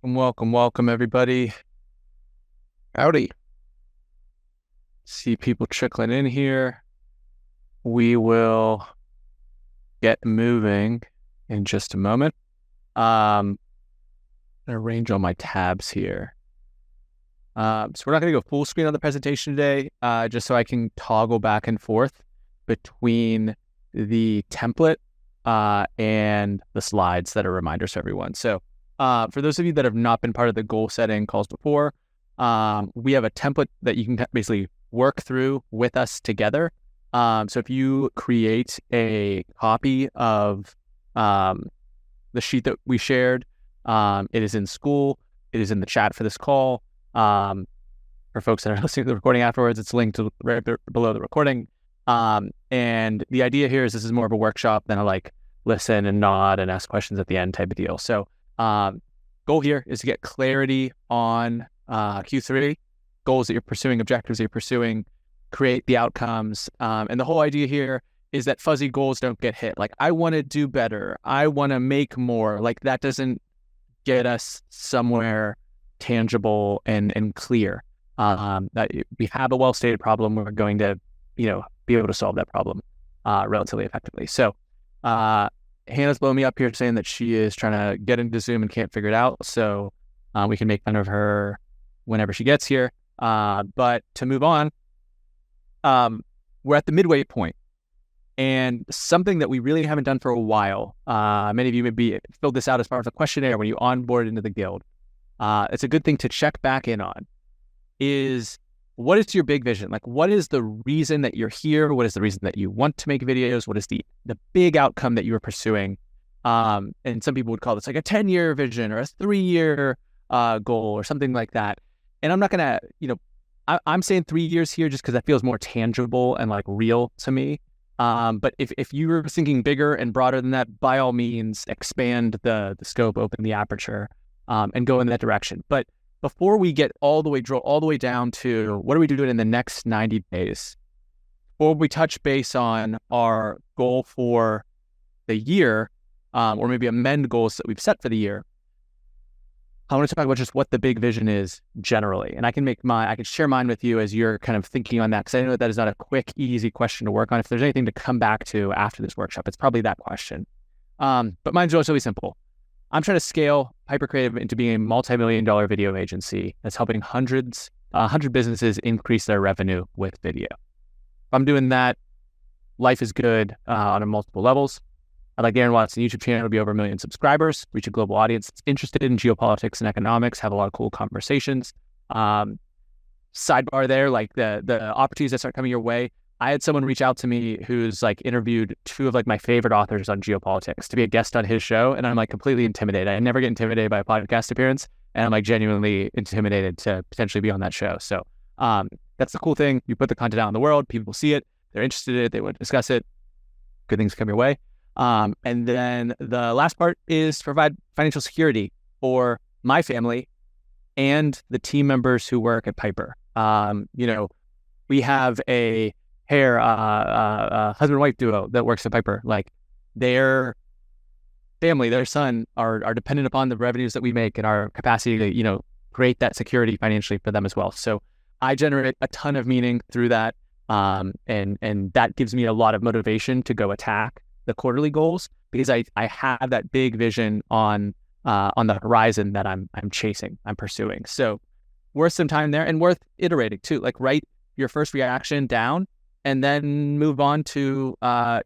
Welcome, everybody. Howdy. See people trickling in here. We will get moving in just a moment. Arrange all my tabs here. So we're not going to go full screen on the presentation today, just so I can toggle back and forth between the template and the slides that are reminders for everyone. So for those of you that have not been part of the goal setting calls before, we have a template that you can basically work through with us together. So if you create a copy of the sheet that we shared, it is in School. It is in the chat for this call. For folks that are listening to the recording afterwards, it's linked to right below the recording. And the idea here is this is more of a workshop than a listen and nod and ask questions at the end type of deal. So goal here is to get clarity on Q3, goals that you're pursuing, objectives that you're pursuing, create the outcomes. And the whole idea here is that fuzzy goals don't get hit. Like, I want to do better. I want to make more. Like, that doesn't get us somewhere tangible and clear. That we have a well-stated problem. We're going to, be able to solve that problem relatively effectively. So Hannah's blowing me up here saying that she is trying to get into Zoom and can't figure it out. So we can make fun of her whenever she gets here. But to move on, we're at the midway point. And something that we really haven't done for a while, many of you maybe filled this out as part of the questionnaire when you onboard into the guild. It's a good thing to check back in on, is what is your big vision? Like, what is the reason that you're here? What is the reason that you want to make videos? What is the big outcome that you are pursuing? And some people would call this like a 10-year vision or a 3-year goal or something like that. And I'm not going to, I'm saying 3 years here just because that feels more tangible and like real to me. But if you're thinking bigger and broader than that, by all means, expand the scope, open the aperture, and go in that direction. But before we get drill all the way down to what are we doing in the next 90 days, before we touch base on our goal for the year, or maybe amend goals that we've set for the year, I want to talk about just what the big vision is generally. And I can share mine with you as you're kind of thinking on that, because I know that is not a quick, easy question to work on. If there's anything to come back to after this workshop, it's probably that question. But mine's relatively simple. I'm trying to scale Piper Creative into being a multi-million-dollar video agency that's helping 100 businesses increase their revenue with video. If I'm doing that, life is good on multiple levels. I'd like the Aaron Watson YouTube channel to be over 1 million subscribers, reach a global audience that's interested in geopolitics and economics, have a lot of cool conversations. Sidebar there, like the opportunities that start coming your way. I had someone reach out to me who's interviewed 2 of my favorite authors on geopolitics to be a guest on his show. And I'm completely intimidated. I never get intimidated by a podcast appearance. And I'm genuinely intimidated to potentially be on that show. So that's the cool thing. You put the content out in the world, people see it, they're interested in it, they want to discuss it. Good things come your way. And then the last part is to provide financial security for my family and the team members who work at Piper. We have a husband-wife duo that works at Piper. Like, their family, their son are dependent upon the revenues that we make and our capacity to, create that security financially for them as well. So I generate a ton of meaning through that. And that gives me a lot of motivation to go attack the quarterly goals, because I have that big vision on the horizon that I'm chasing, I'm pursuing. So worth some time there, and worth iterating too. Like, write your first reaction down and then move on to come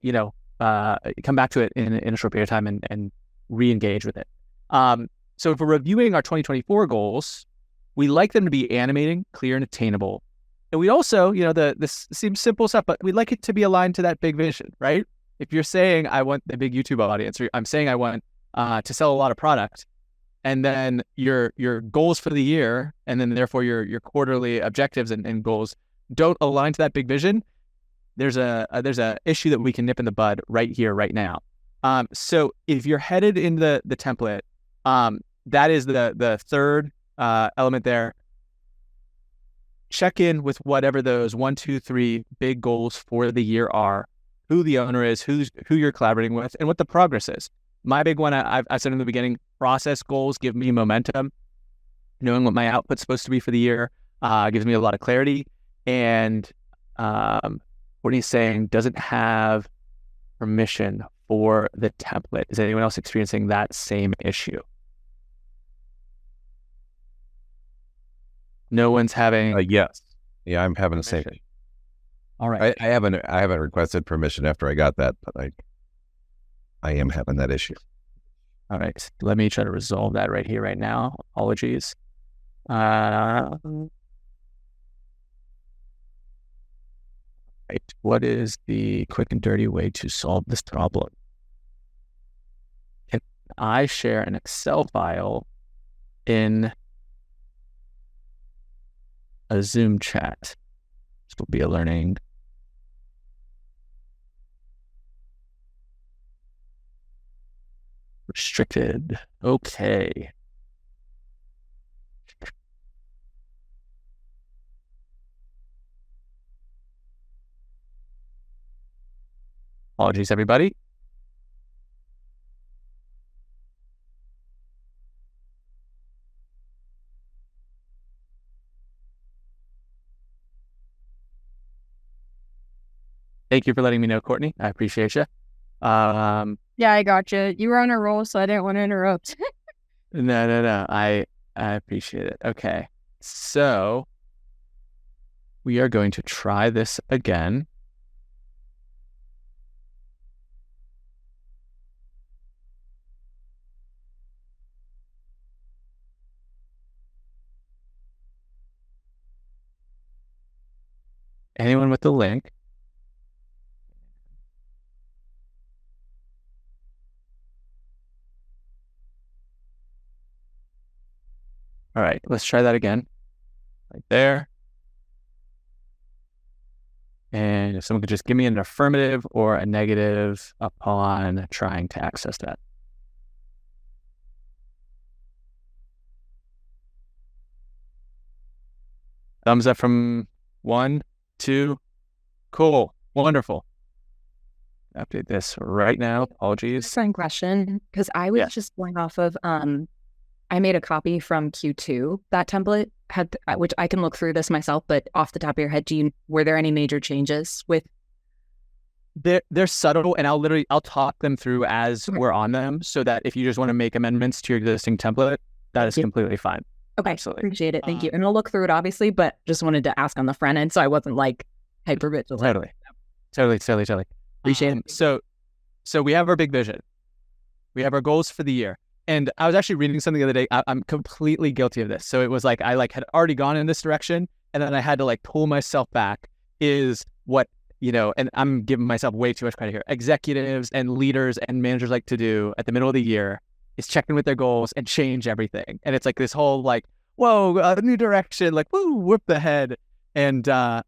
back to it in a short period of time and re-engage with it. So if we're reviewing our 2024 goals, we like them to be animating, clear, and attainable. And we also, this seems simple stuff, but we'd like it to be aligned to that big vision, right? If you're saying I want the big YouTube audience, or I'm saying I want to sell a lot of product, and then your goals for the year, and then therefore your quarterly objectives and goals don't align to that big vision, there's a issue that we can nip in the bud right here, right now. So if you're headed in the template, that is the third element there. Check in with whatever those 1, 2, 3 big goals for the year are, who the owner is, who you're collaborating with, and what the progress is. My big one, I said in the beginning, process goals give me momentum. knowing what my output's supposed to be for the year gives me a lot of clarity. And what he's saying doesn't have permission for the template. Is anyone else experiencing that same issue? No one's having Yes. Yeah, I'm having the same. permission. All right. I haven't requested permission after I got that, but I am having that issue. All right. Let me try to resolve that right here, right now. Apologies. Right. What is the quick and dirty way to solve this problem? Can I share an Excel file in a Zoom chat? This will be a learning. Restricted. Okay. Apologies, everybody. Thank you for letting me know, Courtney. I appreciate you. Yeah, I got you. You were on a roll, so I didn't want to interrupt. No. I appreciate it. Okay. So we are going to try this again. Anyone with the link? All right, let's try that again. Right there. And if someone could just give me an affirmative or a negative upon trying to access that. Thumbs up from 1, 2. Cool. Wonderful. Update this right now. Apologies. Fun question, because I was just going off of I made a copy from Q2. That template had, which I can look through this myself, but off the top of your head, were there any major changes with? They're subtle, and I'll talk them through as we're on them, so that if you just want to make amendments to your existing template, that is completely fine. Okay, absolutely. Appreciate it. Thank you. And I'll look through it, obviously, but just wanted to ask on the front end, so I wasn't like hyper vigilant. Totally. Appreciate it. So we have our big vision. We have our goals for the year. And I was actually reading something the other day. I'm completely guilty of this. So it was like I had already gone in this direction, and then I had to pull myself back. Is what, and I'm giving myself way too much credit here. Executives and leaders and managers like to do at the middle of the year is check in with their goals and change everything. And it's like this whole whoa, a new direction, woo, whoop the head. And that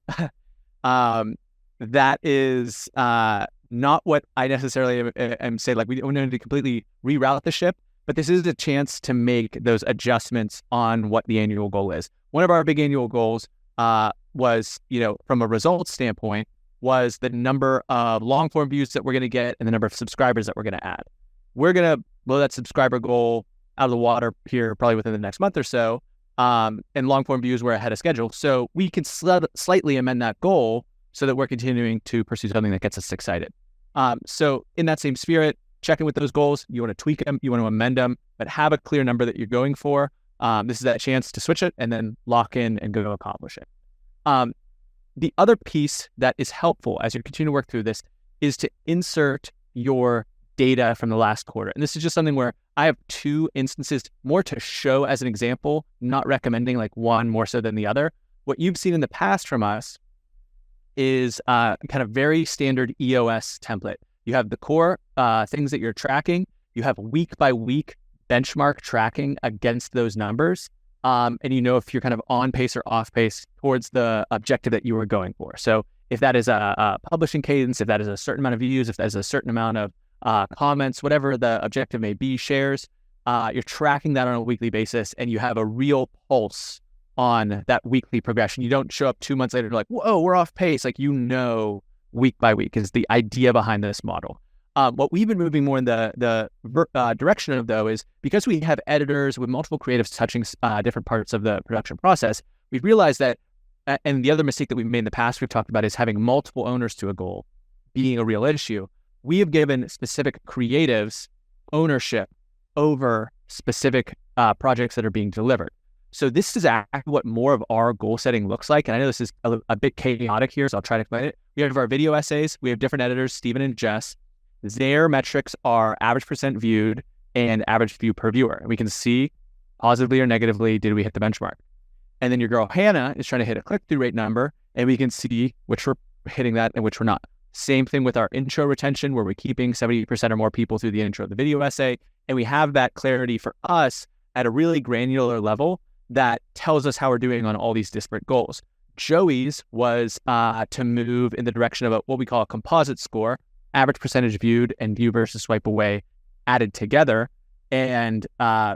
is not what I necessarily am saying. We don't need to completely reroute the ship. But this is a chance to make those adjustments on what the annual goal is. One of our big annual goals was, from a results standpoint, was the number of long form views that we're going to get and the number of subscribers that we're going to add. We're going to blow that subscriber goal out of the water here probably within the next month or so. And long form views were ahead of schedule. So we can slightly amend that goal so that we're continuing to pursue something that gets us excited. So in that same spirit, check in with those goals. You want to tweak them, you want to amend them, but have a clear number that you're going for. This is that chance to switch it and then lock in and go accomplish it. The other piece that is helpful as you continue to work through this is to insert your data from the last quarter. And this is just something where I have 2 instances more to show as an example, not recommending one more so than the other. What you've seen in the past from us is kind of very standard EOS template. You have the core things that you're tracking. You have week by week benchmark tracking against those numbers. And if you're kind of on pace or off pace towards the objective that you were going for. So if that is a publishing cadence, if that is a certain amount of views, if that is a certain amount of comments, whatever the objective may be, shares, you're tracking that on a weekly basis, and you have a real pulse on that weekly progression. You don't show up 2 months later whoa, we're off pace. Week by week is the idea behind this model. What we've been moving more in the direction of, though, is because we have editors with multiple creatives touching different parts of the production process, we've realized that, and the other mistake that we've made in the past we've talked about is having multiple owners to a goal being a real issue. We have given specific creatives ownership over specific projects that are being delivered. So this is actually what more of our goal setting looks like. And I know this is a bit chaotic here, so I'll try to explain it. We have our video essays. We have different editors, Stephen and Jess. Their metrics are average percent viewed and average view per viewer. And we can see positively or negatively, did we hit the benchmark? And then your girl Hannah is trying to hit a click-through rate number, and we can see which we're hitting that and which we're not. Same thing with our intro retention, where we're keeping 70% or more people through the intro of the video essay. And we have that clarity for us at a really granular level that tells us how we're doing on all these disparate goals. Joey's was to move in the direction of what we call a composite score, average percentage viewed and view versus swipe away added together. And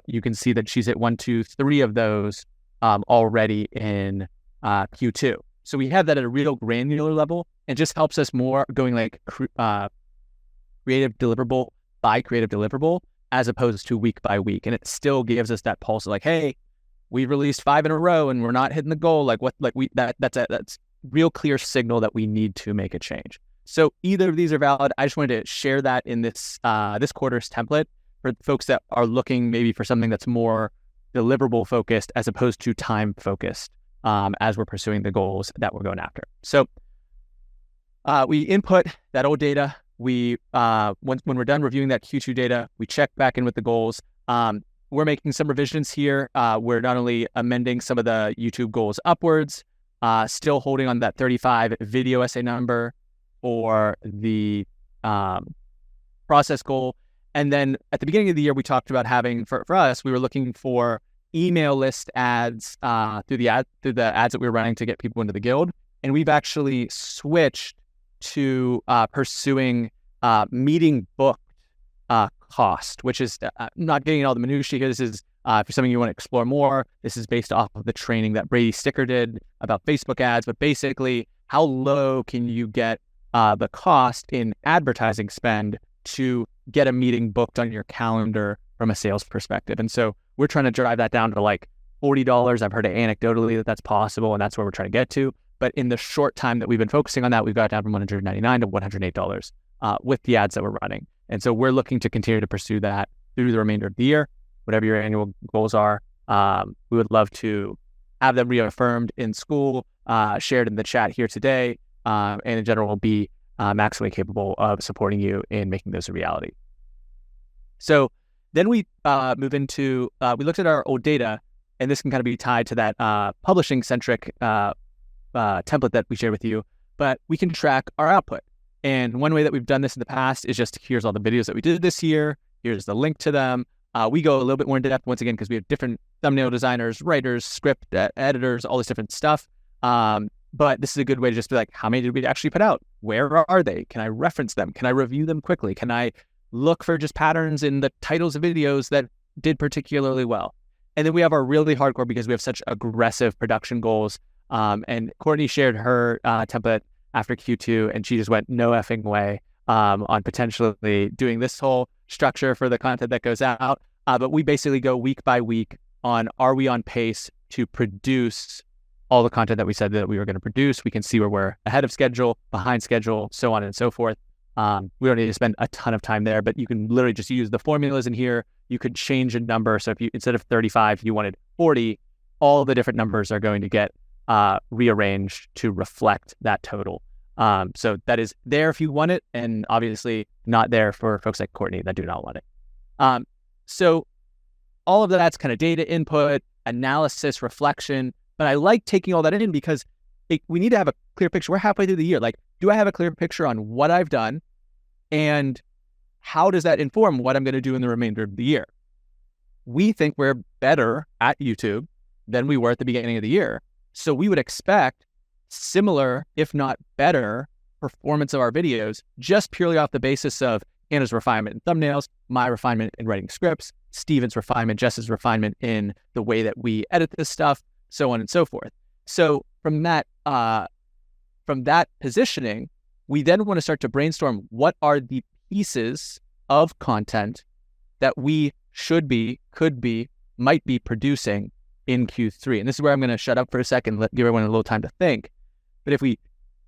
you can see that she's at 1, 2, 3 of those already in Q2. So we have that at a real granular level, and just helps us more going like creative deliverable by creative deliverable as opposed to week by week. And it still gives us that pulse of like, hey, we released 5 in a row and we're not hitting the goal. That's real clear signal that we need to make a change. So either of these are valid. I just wanted to share that in this this quarter's template for folks that are looking maybe for something that's more deliverable focused as opposed to time focused as we're pursuing the goals that we're going after. So we input that old data. We when we're done reviewing that Q2 data, we check back in with the goals. We're making some revisions here. We're not only amending some of the YouTube goals upwards, still holding on that 35 video essay number for the process goal. And then at the beginning of the year, we talked about having, for us, we were looking for email list ads through the ads that we were running to get people into the guild. And we've actually switched to pursuing meeting booked cost, which is not getting all the minutiae here. This is for something you want to explore more. This is based off of the training that Brady Sticker did about Facebook ads, but basically how low can you get the cost in advertising spend to get a meeting booked on your calendar from a sales perspective. And so we're trying to drive that down to like $40. I've heard it anecdotally that that's possible, and that's where we're trying to get to. But in the short time that we've been focusing on that, we've got down from $199 to $108 with the ads that we're running. And so we're looking to continue to pursue that through the remainder of the year, whatever your annual goals are. We would love to have them reaffirmed in school, shared in the chat here today, and in general, we'll be maximally capable of supporting you in making those a reality. So then we move into, we looked at our old data, and this can kind of be tied to that publishing-centric template that we shared with you, but we can track our output. And one way that we've done this in the past is just, here's all the videos that we did this year, here's the link to them. We go a little bit more into depth once again, because we have different thumbnail designers, writers, script editors, all this different stuff. But this is a good way to just be like, how many did we actually put out? Where are they? Can I reference them? Can I review them quickly? Can I look for just patterns in the titles of videos that did particularly well? And then we have our really hardcore, because we have such aggressive production goals. And Courtney shared her template after Q2, and she just went no effing way on potentially doing this whole structure for the content that goes out. But we basically go week by week on, are we on pace to produce all the content that we said that we were going to produce? We can see where we're ahead of schedule, behind schedule, so on and so forth. We don't need to spend a ton of time there, but you can literally just use the formulas in here. You could change a number. So if you, instead of 35, you wanted 40, all the different numbers are going to get rearranged to reflect that total. So that is there if you want it, and obviously not there for folks like Courtney that do not want it. So all of that's kind of data input, analysis, reflection, but I like taking all that in because we need to have a clear picture. We're halfway through the year. Like, do I have a clear picture on what I've done, and how does that inform what I'm going to do in the remainder of the year? We think we're better at YouTube than we were at the beginning of the year. So we would expect similar, if not better, performance of our videos, just purely off the basis of Hannah's refinement in thumbnails, my refinement in writing scripts, Steven's refinement, Jess's refinement in the way that we edit this stuff, so on and so forth. So from that positioning, we then want to start to brainstorm what are the pieces of content that we should be, could be, might be producing in Q3. And this is where I'm going to shut up for a second, give everyone a little time to think. But if we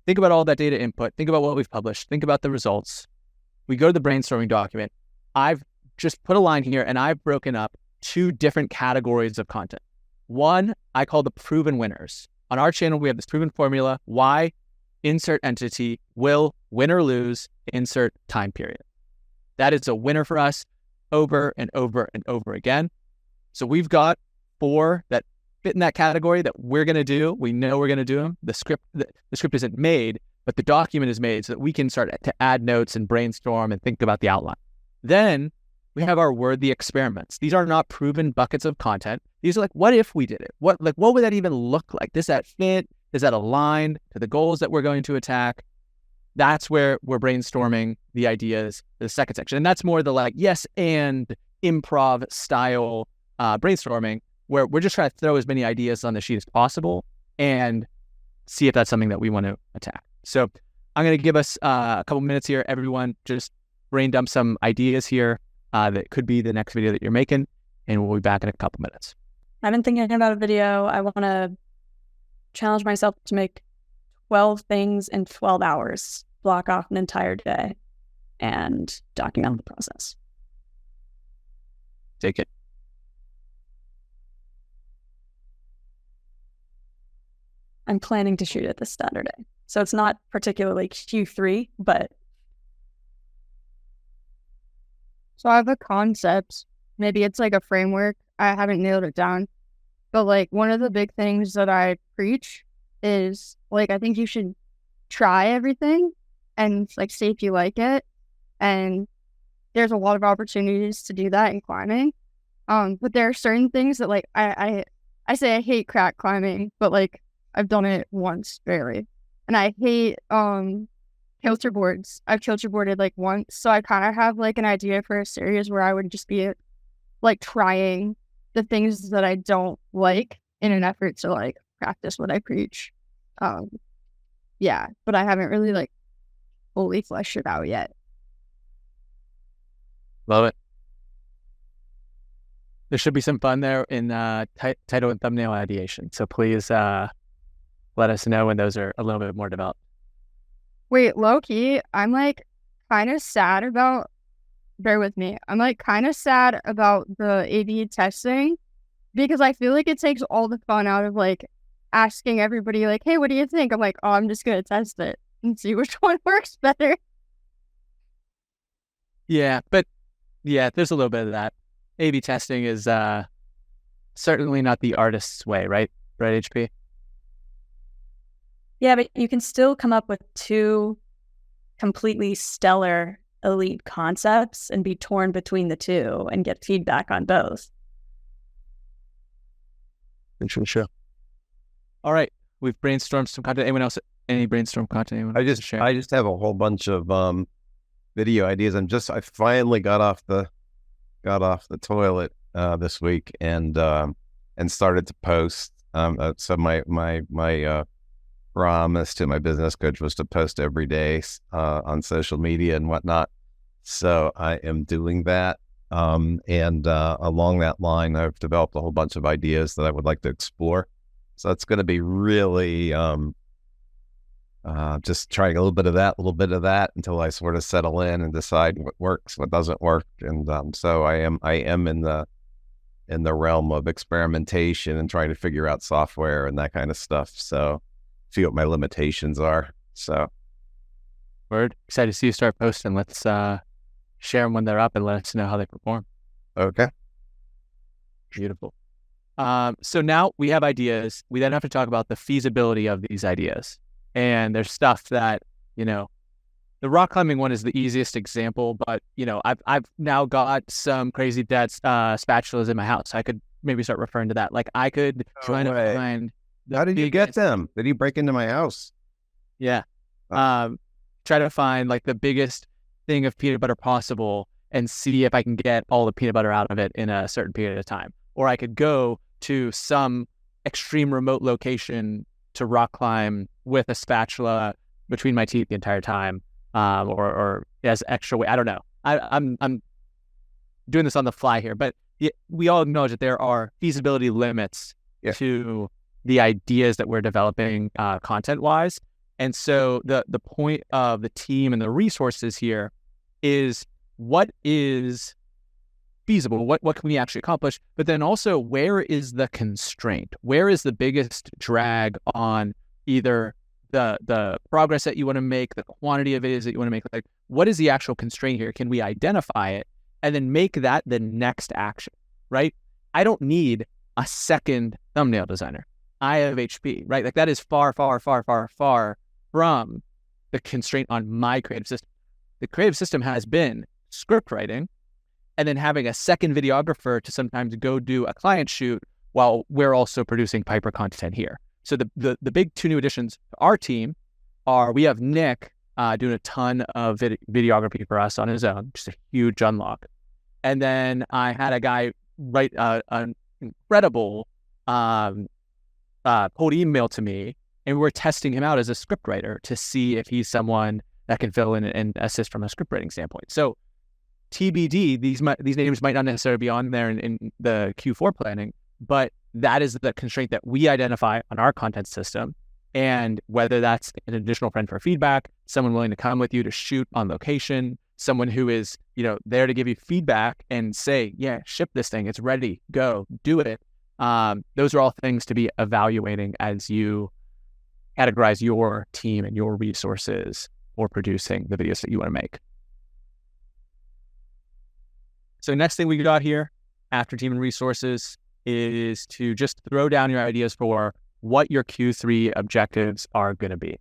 think about all that data input, think about what we've published, think about the results, we go to the brainstorming document. I've just put a line here and I've broken up 2 different categories of content. One, I call the proven winners. On our channel, we have this proven formula, why insert entity will win or lose, insert time period. That is a winner for us over and over and over again. So we've got 4 that fit in that category that we're going to do. We know we're going to do them. The script isn't made, but the document is made so that we can start to add notes and brainstorm and think about the outline. Then we have our worthy experiments. These are not proven buckets of content. These are like, what if we did it? What would that even look like? Does that fit? Does that align to the goals that we're going to attack? That's where we're brainstorming the ideas, the second section. And that's more the like, yes, and improv style brainstorming, where we're just trying to throw as many ideas on the sheet as possible and see if that's something that we want to attack. So I'm going to give us a couple minutes here. Everyone just brain dump some ideas here that could be the next video that you're making, and we'll be back in a couple minutes. I've been thinking about a video. I want to challenge myself to make 12 things in 12 hours, block off an entire day, and document the process. Take it. I'm planning to shoot it this Saturday. So it's not particularly Q3, but... So I have a concept. Maybe it's like a framework. I haven't nailed it down. But like one of the big things that I preach is like, I think you should try everything and like see if you like it. And there's a lot of opportunities to do that in climbing. But there are certain things that like, I say I hate crack climbing, but like I've done it once barely. And I hate kilter boards. I've kilter boarded like once. So I kind of have like an idea for a series where I would just be like trying the things that I don't like in an effort to like practice what I preach. Yeah, but I haven't really like fully fleshed it out yet. Love it. There should be some fun there in title and thumbnail ideation. So please let us know when those are a little bit more developed. Wait, low-key, I'm like kind of sad about, bear with me, I'm like kind of sad about the A/B testing because I feel like it takes all the fun out of like asking everybody like, hey, what do you think? I'm like, oh, I'm just going to test it and see which one works better. Yeah, but yeah, there's a little bit of that. A/B testing is certainly not the artist's way, right? Right, HP? Yeah, but you can still come up with 2 completely stellar elite concepts and be torn between the 2 and get feedback on both. Sure. All right, we've brainstormed some content. Anyone else? Any brainstorm content? Anyone I just have a whole bunch of video ideas. I finally got off the toilet this week and started to post. So my promise to my business coach was to post every day on social media and whatnot. So I am doing that. And along that line, I've developed a whole bunch of ideas that I would like to explore. So it's going to be really just trying a little bit of that until I sort of settle in and decide what works, what doesn't work. And so I am in the realm of experimentation and trying to figure out software and that kind of stuff. So see what my limitations are. So Word. Excited to see you start posting. Let's share them when they're up and let us know how they perform. Okay. Beautiful. So now we have ideas. We then have to talk about the feasibility of these ideas. And there's stuff that, the rock climbing one is the easiest example, but I've now got some crazy dad spatulas in my house. I could maybe start referring to that. Like I could try to find. How did you get them? Did you break into my house? Yeah. Try to find like the biggest thing of peanut butter possible and see if I can get all the peanut butter out of it in a certain period of time. Or I could go to some extreme remote location to rock climb with a spatula between my teeth the entire time. or as extra weight. I don't know. I'm doing this on the fly here, but we all acknowledge that there are feasibility limits to the ideas that we're developing content-wise. And so the point of the team and the resources here is what is feasible, what can we actually accomplish, but then also where is the constraint? Where is the biggest drag on either the progress that you want to make, the quantity of videos that you want to make? Like, what is the actual constraint here? Can we identify it and then make that the next action, right? I don't need a second thumbnail designer. I have HP, right? Like that is far, far, far, far, far from the constraint on my creative system. The creative system has been script writing and then having a second videographer to sometimes go do a client shoot while we're also producing Piper content here. So the big two new additions to our team are, we have Nick doing a ton of videography for us on his own, just a huge unlock. And then I had a guy write an incredible cold email to me, and we're testing him out as a script writer to see if he's someone that can fill in and assist from a script writing standpoint. So TBD, these names might not necessarily be on there in the Q4 planning, but that is the constraint that we identify on our content system. And whether that's an additional friend for feedback, someone willing to come with you to shoot on location, someone who is, there to give you feedback and say, yeah, ship this thing, it's ready, go, do it. Those are all things to be evaluating as you categorize your team and your resources for producing the videos that you want to make. So next thing we got here after team and resources is to just throw down your ideas for what your Q3 objectives are going to be.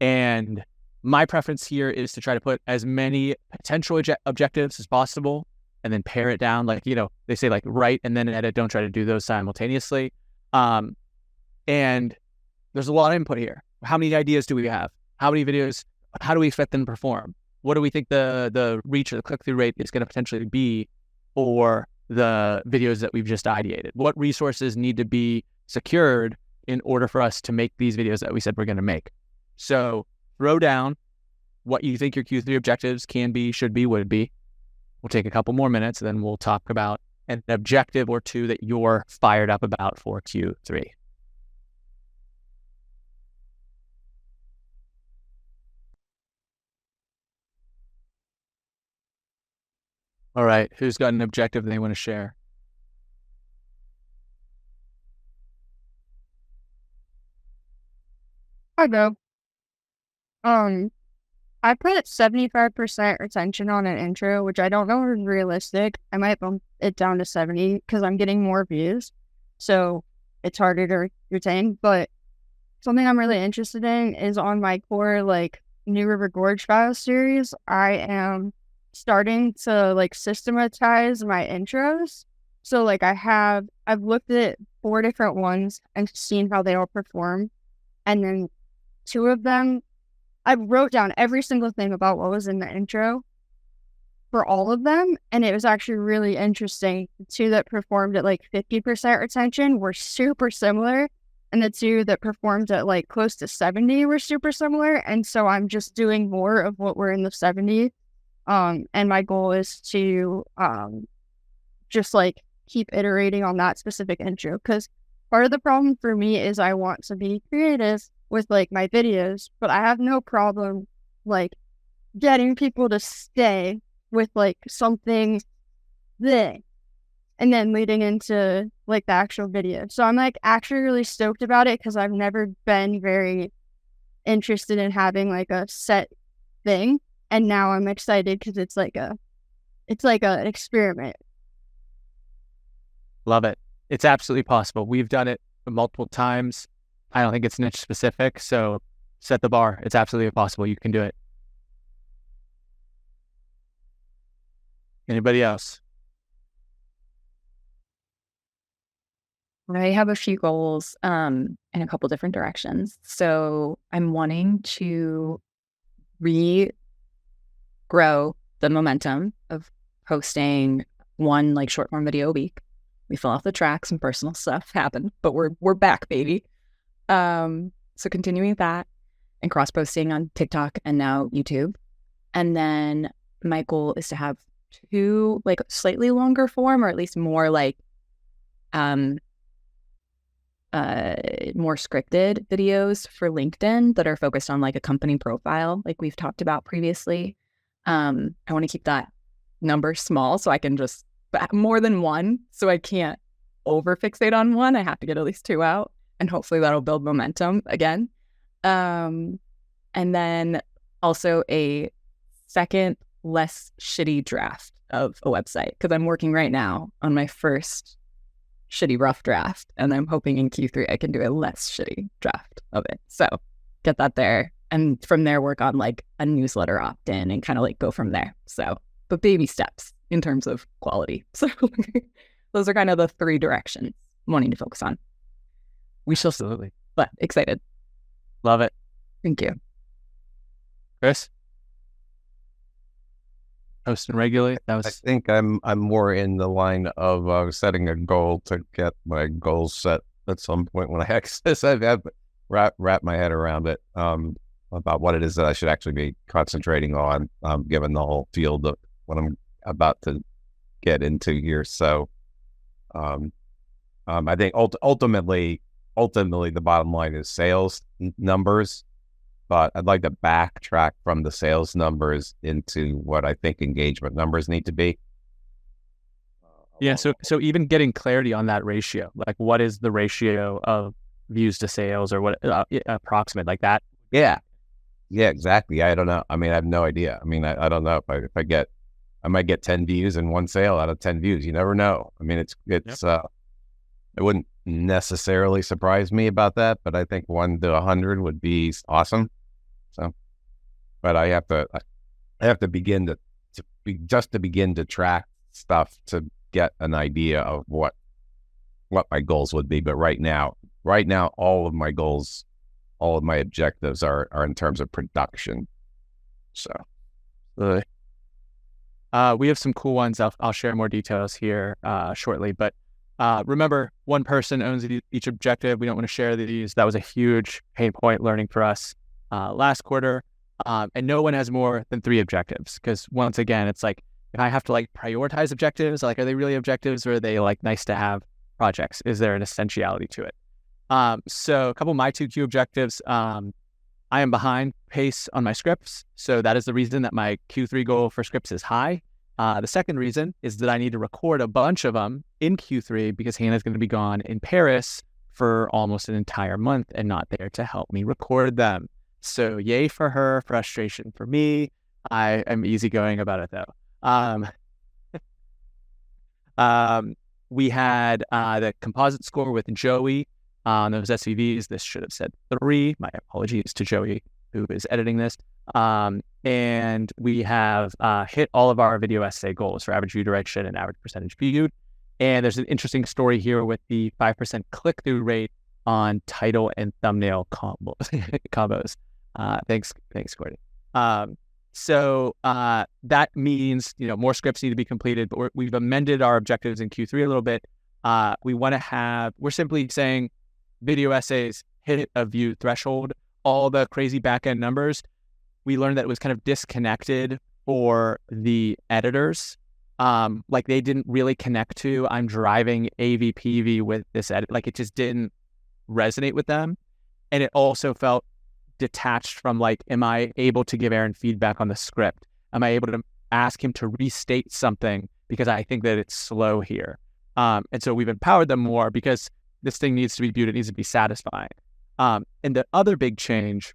And my preference here is to try to put as many potential objectives as possible and then pare it down. Like, they say like write and then edit, don't try to do those simultaneously. And there's a lot of input here. How many ideas do we have? How many videos? How do we expect them to perform? What do we think the reach or the click-through rate is going to potentially be for the videos that we've just ideated? What resources need to be secured in order for us to make these videos that we said we're going to make? So throw down what you think your Q3 objectives can be, should be, would be. We'll take a couple more minutes, and then we'll talk about an objective or two that you're fired up about for Q3. All right, who's got an objective they want to share? I go. I put 75% retention on an intro, which I don't know is realistic. I might bump it down to 70 because I'm getting more views, so it's harder to retain. But something I'm really interested in is on my core, New River Gorge File series. I am starting to systematize my intros. So I've looked at 4 different ones and seen how they all perform. And then 2 of them, I wrote down every single thing about what was in the intro for all of them. And it was actually really interesting. The 2 that performed at 50% retention were super similar. And the 2 that performed at close to 70 were super similar. And so I'm just doing more of what were in the 70. And my goal is to just keep iterating on that specific intro, because part of the problem for me is I want to be creative with my videos, but I have no problem getting people to stay with something thing and then leading into the actual video. So I'm actually really stoked about it because I've never been very interested in having a set thing. And now I'm excited because it's an experiment. Love it. It's absolutely possible. We've done it multiple times. I don't think it's niche specific, so set the bar. It's absolutely possible. You can do it. Anybody else? I have a few goals in a couple different directions. So I'm wanting to grow the momentum of posting one short form video a week. We fell off the track, some personal stuff happened, but we're back, baby. So continuing that and cross posting on TikTok and now YouTube. And then my goal is to have 2 like slightly longer form, or at least more like more scripted videos for LinkedIn that are focused on like a company profile, like we've talked about previously. I want to keep that number small so I can just more than one, so I can't over fixate on one. I have to get at least 2 out, and hopefully that'll build momentum again. And then also a second, less shitty draft of a website, because I'm working right now on my first shitty rough draft, and I'm hoping in Q3 I can do a less shitty draft of it. So get that there, and from there work on like a newsletter opt-in and kind of like go from there. So, but baby steps in terms of quality. So those are kind of the 3 directions I'm wanting to focus on. We shall see, Absolutely. but excited. Love it. Thank you. Chris? Posting regularly? That I was think I'm more in the line of setting a goal to get my goals set at some point when I access. I've wrap my head around it about what it is that I should actually be concentrating on, given the whole field of what I'm about to get into here. So I think ultimately the bottom line is sales numbers, but I'd like to backtrack from the sales numbers into what I think engagement numbers need to be. yeah. So even getting clarity on that ratio, like what is the ratio of views to sales, or what approximate like that? Yeah, exactly. I don't know. I mean, I have no idea. I mean, I don't know if I might get 10 views and 1 sale out of 10 views. You never know. I mean, it wouldn't necessarily surprise me about that, but I think 1 to 100 would be awesome. So, but I have to begin to begin to track stuff to get an idea of what my goals would be. But right now, all of my goals, all of my objectives are in terms of production. So, we have some cool ones. I'll share more details here shortly. But remember, one person owns each objective. We don't want to share these. That was a huge pain point learning for us last quarter. And no one has more than 3 objectives, because once again, it's like, if I have to like prioritize objectives, like, are they really objectives, or are they like nice to have projects? Is there an essentiality to it? So a couple of my 2Q objectives. I am behind pace on my scripts, so that is the reason that my Q3 goal for scripts is high. The second reason is that I need to record a bunch of them in Q3, because Hannah's going to be gone in Paris for almost an entire month and not there to help me record them. So yay for her, frustration for me. I am easygoing about it though. We had the composite score with Joey on those SVVs. This should have said 3. My apologies to Joey, who is editing this. And we have hit all of our video essay goals for average view direction and average percentage viewed. And there's an interesting story here with the 5% click-through rate on title and thumbnail combos. Thanks, Courtney. So that means, more scripts need to be completed, but we've amended our objectives in Q3 a little bit. We're simply saying video essays hit a view threshold. All the crazy back-end numbers, we learned that it was kind of disconnected for the editors. Like they didn't really connect to, I'm driving AVPV with this edit. Like it just didn't resonate with them. And it also felt detached from like, am I able to give Aaron feedback on the script? Am I able to ask him to restate something because I think that it's slow here? And so we've empowered them more, because this thing needs to be viewed. It needs to be satisfying. And the other big change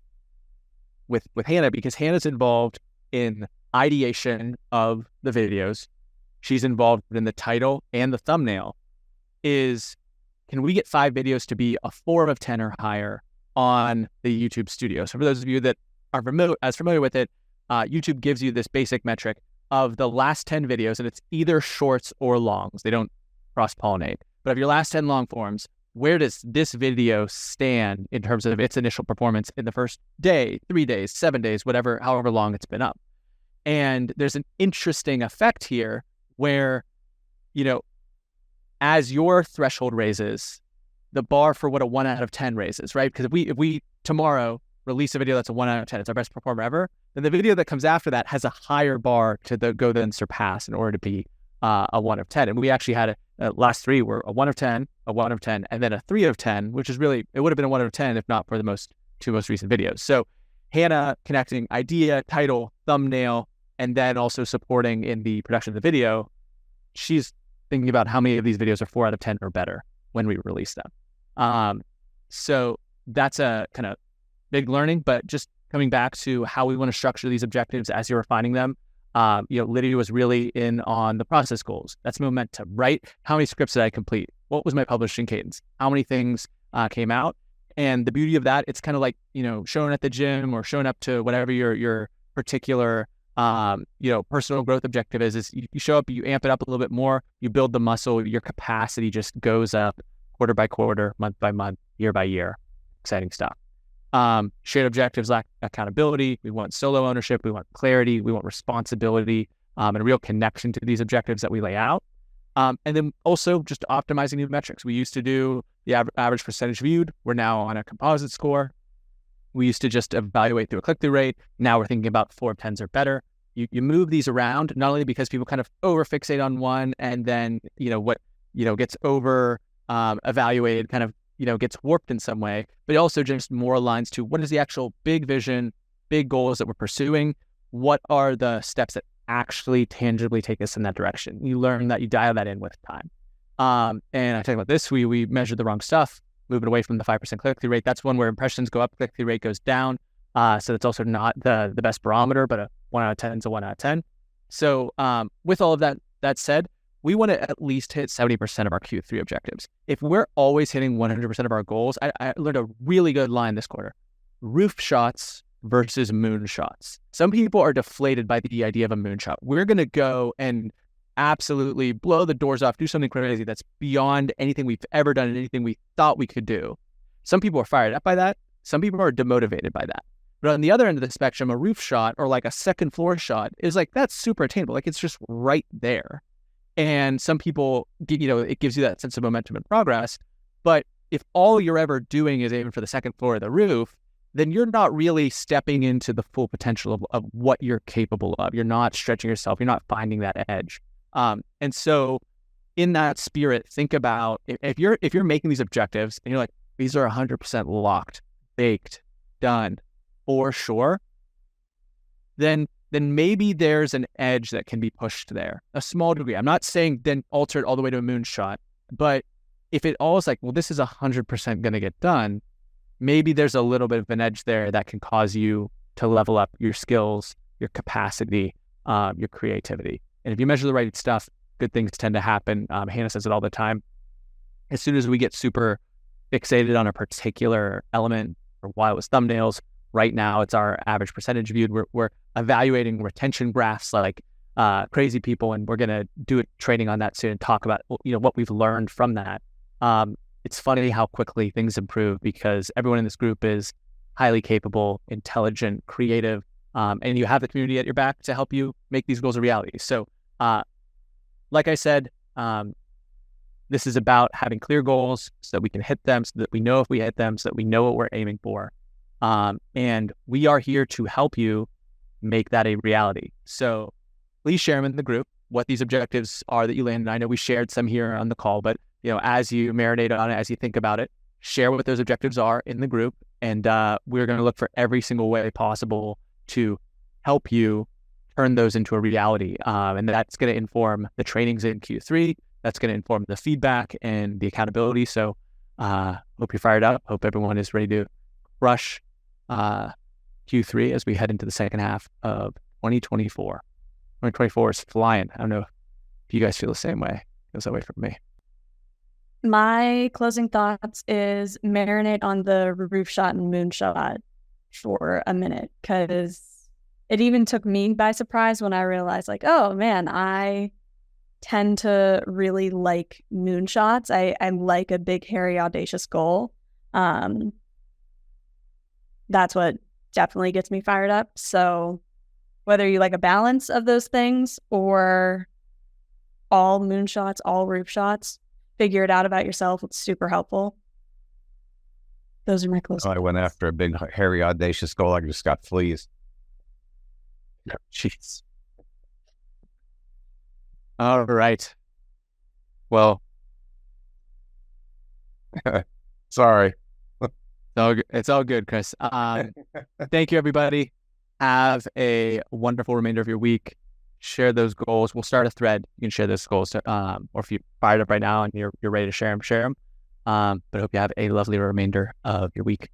with Hannah, because Hannah's involved in ideation of the videos, she's involved in the title and the thumbnail, is can we get 5 videos to be a 4 of 10 or higher on the YouTube Studio? So for those of you that are familiar with it, YouTube gives you this basic metric of the last 10 videos, and it's either shorts or longs. They don't cross-pollinate. But of your last 10 long forms, where does this video stand in terms of its initial performance in the first day, 3 days, 7 days, however long it's been up? And there's an interesting effect here where, as your threshold raises, the bar for what a 1 out of 10 raises, right? Because if we tomorrow release a video that's a 1 out of 10, it's our best performer ever, then the video that comes after that has a higher bar to go then surpass in order to be a 1 of 10. And we actually had last 3 were a 1 of 10, a 1 of 10, and then a 3 of 10, which is really, it would have been a 1 of 10 if not for the 2 most recent videos. So Hannah connecting idea, title, thumbnail, and then also supporting in the production of the video. She's thinking about how many of these videos are 4 out of 10 or better when we release them. So that's a kind of big learning, but just coming back to how we want to structure these objectives as you're refining them. Lydia was really in on the process goals. That's momentum, right? How many scripts did I complete? What was my publishing cadence? How many things came out? And the beauty of that, it's kind of like, showing at the gym or showing up to whatever your particular, personal growth objective is you show up, you amp it up a little bit more, you build the muscle, your capacity just goes up quarter by quarter, month by month, year by year. Exciting stuff. Shared objectives lack accountability. We want solo ownership. We want clarity. We want responsibility, and a real connection to these objectives that we lay out. And then also just optimizing new metrics. We used to do the average percentage viewed. We're now on a composite score. We used to just evaluate through a click-through rate. Now we're thinking about 4 of 10s or better. You move these around, not only because people kind of over-fixate on one and then, what, gets over evaluated kind of, gets warped in some way, but also just more aligns to what is the actual big vision, big goals that we're pursuing. What are the steps that actually tangibly take us in that direction? You learn that, you dial that in with time. And I talk about this, we measured the wrong stuff, moving away from the 5% click-through rate. That's one where impressions go up, click-through rate goes down. So that's also not the best barometer, but a 1 out of 10 is a 1 out of 10. So with all of that said, we want to at least hit 70% of our Q3 objectives. If we're always hitting 100% of our goals, I learned a really good line this quarter: roof shots versus moon shots. Some people are deflated by the idea of a moonshot. We're going to go and absolutely blow the doors off, do something crazy that's beyond anything we've ever done and anything we thought we could do. Some people are fired up by that. Some people are demotivated by that. But on the other end of the spectrum, a roof shot or like a second floor shot is like, that's super attainable. Like, it's just right there. And some people, it gives you that sense of momentum and progress. But if all you're ever doing is aiming for the second floor of the roof, then you're not really stepping into the full potential of what you're capable of. You're not stretching yourself. You're not finding that edge. And so in that spirit, think about if you're making these objectives and you're like, these are 100% locked, baked, done, for sure, then maybe there's an edge that can be pushed there, a small degree. I'm not saying then alter it all the way to a moonshot, but if it all is like, well, this is 100% going to get done, maybe there's a little bit of an edge there that can cause you to level up your skills, your capacity, your creativity. And if you measure the right stuff, good things tend to happen. Hannah says it all the time. As soon as we get super fixated on a particular element, or why it was thumbnails, right now it's our average percentage viewed. We're evaluating retention graphs like crazy people, and we're going to do a training on that soon and talk about what we've learned from that. It's funny how quickly things improve because everyone in this group is highly capable, intelligent, creative, and you have the community at your back to help you make these goals a reality. So like I said, this is about having clear goals so that we can hit them, so that we know if we hit them, so that we know what we're aiming for. And we are here to help you make that a reality. So please share them in the group, what these objectives are that you landed. I know we shared some here on the call, but as you marinate on it, as you think about it, share what those objectives are in the group. And we're going to look for every single way possible to help you turn those into a reality. And that's going to inform the trainings in Q3. That's going to inform the feedback and the accountability. So hope you're fired up. Hope everyone is ready to crush Q3 as we head into the second half of 2024. 2024 is flying. I don't know if you guys feel the same way. It goes that way for me. My closing thoughts is marinate on the roof shot and moonshot for a minute, because it even took me by surprise when I realized, like, oh man, I tend to really like moonshots. I like a big, hairy, audacious goal. That's what definitely gets me fired up. So whether you like a balance of those things or all moonshots, all roof shots, figure it out about yourself. It's super helpful. Those are my close. I went after a big, hairy, audacious goal. I just got fleas. Jeez. All right. Well, Sorry. it's all good, Chris. Thank you, everybody. Have a wonderful remainder of your week. Share those goals. We'll start a thread. You can share those goals, or if you fired up right now and you're ready to share them, share them. But I hope you have a lovely remainder of your week.